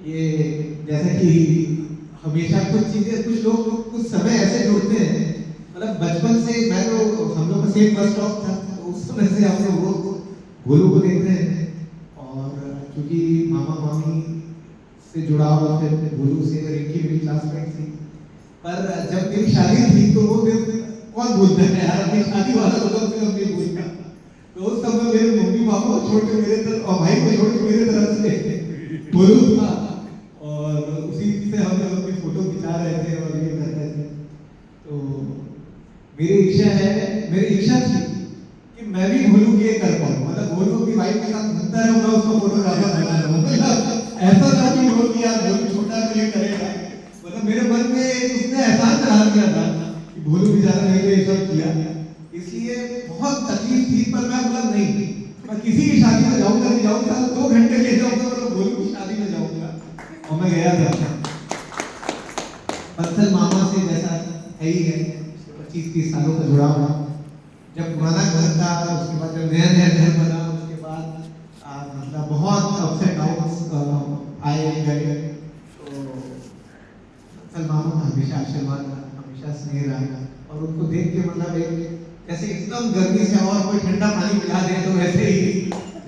ये जैसे कि हमेशा कुछ चीजें, कुछ लोग कुछ समय ऐसे जुड़ते हैं, मतलब बचपन से मैं तो, हम लोग का सेम बस स्टॉप था, तो उस समय से हम लोग रोज गोलू को देखते हैं। और क्योंकि मामा मामी से जुड़ा हुआ, फिर गोलू से, और इनकी मेरी क्लासमेट थी। पर जब मेरी शादी थी तो वो दिन कौन भूलता है यार, अपनी शादी वाला तो कम से कम नहीं भूलता। तो उस समय मेरे मम्मी पापा को छोड़ के मेरे तरफ, और भाई को छोड़ के मेरे तरफ से गोलू था, और उसी से हम लोग अपनी फोटो खिंचा रहे थे और ये कर रहे थे। तो मेरी इच्छा थी कि मैं भी गोलू की ये कर पाऊँ, मतलब गोलू अपनी वाइफ के साथ घूमता रहूँ, मैं उसको फोटोग्राफर बना रहूँ। ऐसा था कि गोलू यार गोलू छोटा तो ये करेगा, मतलब मेरे मन में उसने एहसास चढ़ा दिया था कि भोलू बेचारा मेरे लिए सब किया। इसलिए बहुत तकलीफ थी, पर मैं बोला नहीं, मैं किसी की शादी में जाऊंगा नहीं जाऊंगा, 2 घंटे ले जाऊंगा, मतलब भोलू की शादी में जाऊंगा। और मैं गया था। बंसल मामा से जैसा है ही है, 25-30 सालों का जुड़ा हुआ। जब पुराना घर था, उसके बाद जब नया नया घर बना, उसके बाद मतलब बहुत अप्स एंड डाउन्स आए गए। मामा का हमेशा आशीर्वाद रहा, हमेशा स्नेह रहा, और उनको देख के मतलब एक जैसे एकदम गर्मी से और कोई ठंडा पानी पिला दे, तो वैसे ही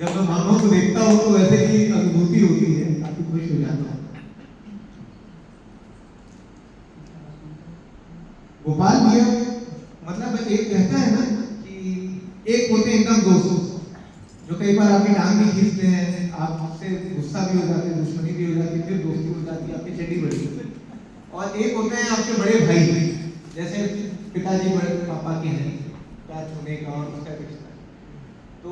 जब मैं मामा को देखता हूँ तो वैसे ही अनुभूति होती है, काफी खुश हो जाता हूँ। गोपाल भैया मतलब एक कहता है ना कि एक होते हैं एकदम दोस्त, जो कई बार आपकी टांग भी खींचते हैं, आपसे गुस्सा भी हो जाते हैं, दुश्मनी भी हो जाती है, फिर दोस्ती हो जाती है, आपकी चड्डी बढ़ती है। और एक होते हैं आपके बड़े भाई, जैसे पिताजी बड़े पापा के हैं, क्या छूने का और उसका रिश्ता। तो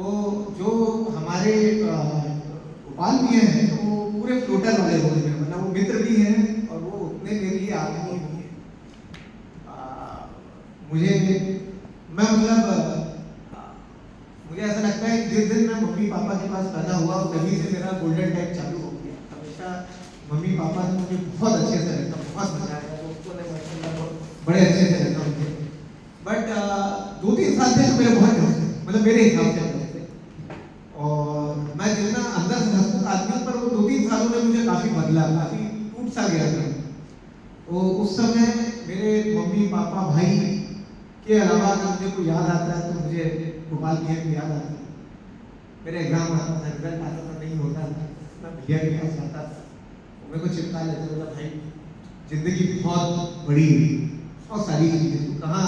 जो हमारे गोपाल भी हैं, तो वो पूरे फ्लोटर वाले रोल में, मतलब वो मित्र भी हैं और वो उतने मेरे लिए आदमी भी हैं। मैं मतलब मुझे ऐसा लगता है कि जिस दिन मैं मम्मी पापा के पास पैदा हुआ, तभी से मेरा गोल्डन टाइम चालू हो गया। हमेशा मम्मी पापा ने मुझे बहुत अच्छे से रखा, बहुत मजा आया, दोस्तों ने बड़े अच्छे से रखा मुझे। बट 2-3 साल से तो मेरे बहुत ढंग से, मतलब मेरे हिसाब से ढंग से, और मैं जितना अंदर से हंसमुख आदमी, पर वो 2-3 सालों में मुझे काफी बदला, काफी टूट सा गया था। तो उस समय मेरे मम्मी पापा भाई के अलावा अगर मुझे कोई याद आता है तो मुझे गोपाल भैया की याद आती है। मेरे एग्जाम आता था, रिजल्ट आता था, नहीं होता था, मैं भैया के पास जाता था, मेरे को चिपका लेते, बोला भाई जिंदगी बहुत बड़ी है, बहुत सारी चीजें, तू कहाँ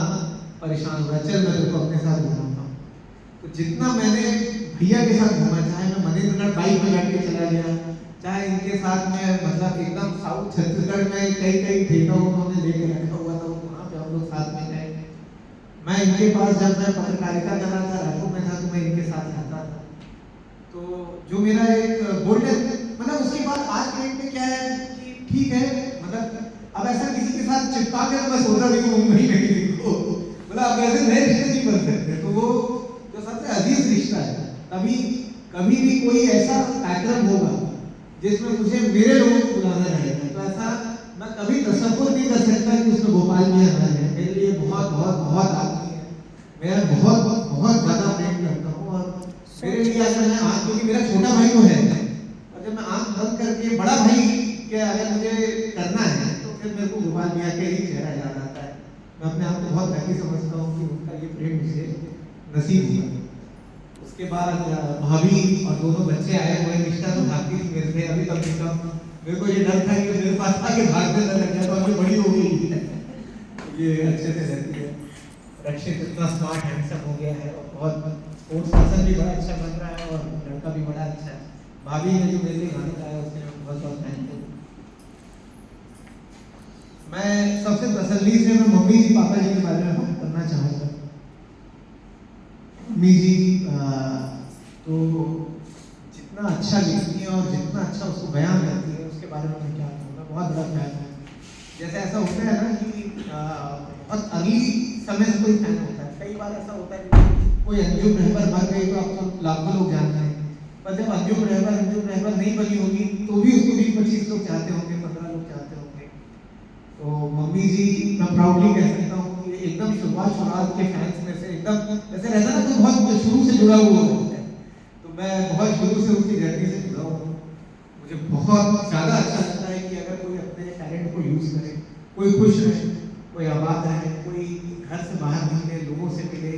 परेशान हो रहा है, चल मैं तेरे को अपने साथ घुमाता हूँ। तो जितना मैंने भैया के साथ घूमा, चाहे मैं मनेन्द्रगढ़ बाइक में बैठ के चला गया, चाहे इनके साथ में मतलब एकदम साउथ छत्तीसगढ़ में कई थिएटर उन्होंने लेके रखा हुआ था, वहाँ पे हम लोग साथ में गए। मैं इनके पास, जब मैं पत्रकारिता कर रहा था, रायपुर में था, तो मैं इनके साथ जाता था। तो जो मेरा एक गोल्डन, मतलब उसके बाद आज के डेट में क्या है कि ठीक है, मतलब अब ऐसा किसी के साथ चिपका के तो मैं सोच रहा हूँ मुंबई में किसी को, मतलब अब ऐसे नए रिश्ते नहीं बन सकते। तो वो जो सबसे अजीज रिश्ता है, कभी भी कोई ऐसा पैटर्न होगा जिसमें मुझे मेरे लोगों को बुलाना रहेगा, तो ऐसा मैं कभी तसव्वुर नहीं कर सकता कि उसमें गोपाल भैया है। मेरे लिए बहुत बहुत बहुत आदमी है, मैं बहुत बहुत ज्यादा प्रेम करता हूँ। और मेरे लिए ऐसा है आँख, क्योंकि मेरा छोटा भाई तो है, और जब मैं आँख बंद करके बड़ा भाई के अगर मुझे करना है, तो फिर मेरे को गोपाल भैया के ही चेहरा याद आता है। मैं अपने आप को बहुत लकी समझता हूँ कि उनका ये प्रेम मुझे नसीब हुआ। उसके बाद भाभी और दोनों बच्चे आए हुए, निष्ठा तो भागती थी मेरे से, अभी तक निष्ठा, मेरे को ये डर था कि मेरे पास आके भागने न लग जाए, तो अभी बड़ी हो गई है, ये अच्छे से रहती है। रक्षित इतना स्मार्ट हैंडसम हो गया है, और बहुत स्पोर्ट्स पर्सन भी बड़ा अच्छा बन रहा है, और लड़का भी बड़ा अच्छा है। भाभी ने जो मेरे लिए गाना गाया, उसके लिए बहुत बहुत थैंक यू। मैं सबसे तसल्ली से मैं मम्मी जी पापा जी के बारे में बात करना चाहूँगा। मम्मी जी तो जितना अच्छा लिखती है और जितना अच्छा उसको बयान करती है, उसके बारे में मैं क्या कहूँगा, बहुत बड़ा फैन है। जैसे ऐसा होता है ना कि बहुत अगली समय से कोई फैन होता है, कई बार ऐसा होता है कि कोई अंजुम रहबर बन गई तो आपको लाखों लोग जानते हैं, पर जब अंजुम रहबर नहीं बनी होगी तो भी उसको 20-25 लोग चाहते होंगे, 15 लोग चाहते होंगे। तो मम्मी जी मैं प्राउडली कह सकता हूँ कि एकदम शुरुआत के फैंस में से, एकदम जैसे रहता ना तो बहुत शुरू से जुड़ा हुआ होता है, तो मैं बहुत शुरू से उसकी जर्नी से जुड़ा हूँ। मुझे बहुत ज़्यादा अच्छा यूज़ करें, कोई खुश रहे, कोई आबाद रहे, कोई घर से बाहर निकले, लोगों से मिले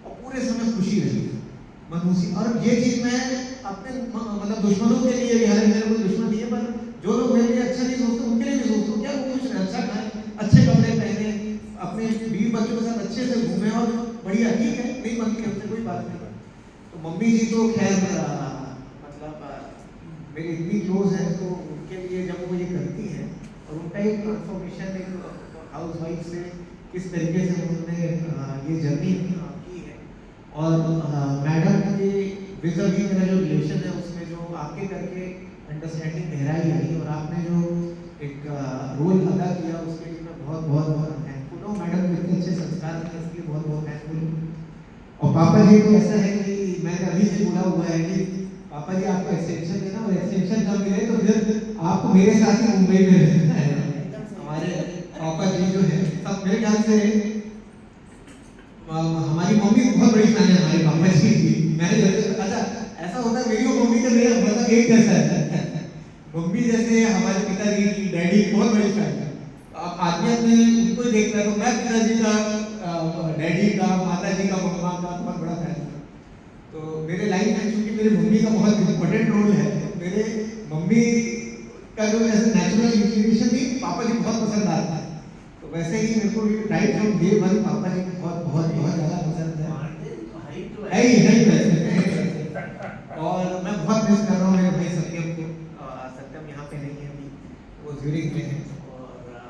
और पूरे समय खुशी रही मनहूसी। और ये चीज़ मैं अपने मतलब दुश्मनों के लिए भी, हालांकि मेरा कोई दुश्मन नहीं है, पर जो लोग मेरे लिए अच्छा नहीं सोचते उनके लिए भी सोचता हूँ, क्या वो खुश रहे, अच्छा खाएं, अच्छे कपड़े पहने, अपने बीवी बच्चों के साथ अच्छे से घूमे और बढ़िया, ठीक है, नहीं बनती हमसे कोई बात नहीं। तो मम्मी जी तो खैर मतलब मेरी इतनी क्लोज है, तो उनके लिए जब वो ये करती हैं और उनका एक ट्रांसफॉर्मेशन एक हाउस वाइफ से किस तरीके से उन्होंने ये जर्नी की है, और मैडम के विज़-अ-वी मेरा जो रिलेशन है उसमें जो आपके करके अंडरस्टैंडिंग गहराई आई और आपने जो एक रोल अदा किया उसके लिए मैं बहुत बहुत बहुत थैंकफुल हूँ। मैडम के इतने अच्छे संस्कार हैं इसलिए बहुत बहुत थैंकफुल हूँ। और पापा जी को ऐसा है कि मैंने अभी से बोला हुआ है कि पापा जी आपको एक्सटेंशन देना, और एक्सटेंशन न मिले तो फिर आपको मेरे साथ ही मुंबई में रहना है। हमारे पापा जी जो है सब मेरे ख्याल से हमारी मम्मी बहुत बड़ी फैन है हमारे पापा जी की। मैंने जब अच्छा ऐसा होता है, मेरी और मम्मी का मेरा मतलब एक जैसा है। मम्मी जैसे हमारे पिताजी की, डैडी की बहुत बड़ी फैन है। अब आदमी अपने उनको ही देखता है, तो मैं पिताजी का, डैडी का, माता जी का, मम्मा का बहुत बड़ा फैन हूँ। तो मेरे लाइफ में चूंकि मेरी मम्मी का बहुत इम्पोर्टेंट रोल है, तो मेरे मम्मी का जो ऐसे नेचुरल इंक्लिनेशन थी, पापा जी बहुत पसंद आता है। तो वैसे ही मेरे को भी राइट फ्रॉम डे वन पापा जी बहुत बहुत बहुत ज़्यादा पसंद है ही वैसे। और मैं बहुत मिस कर रहा हूँ मेरे भाई सत्यम को। सत्यम यहाँ पे नहीं है अभी, वो ज्यूरिख में है।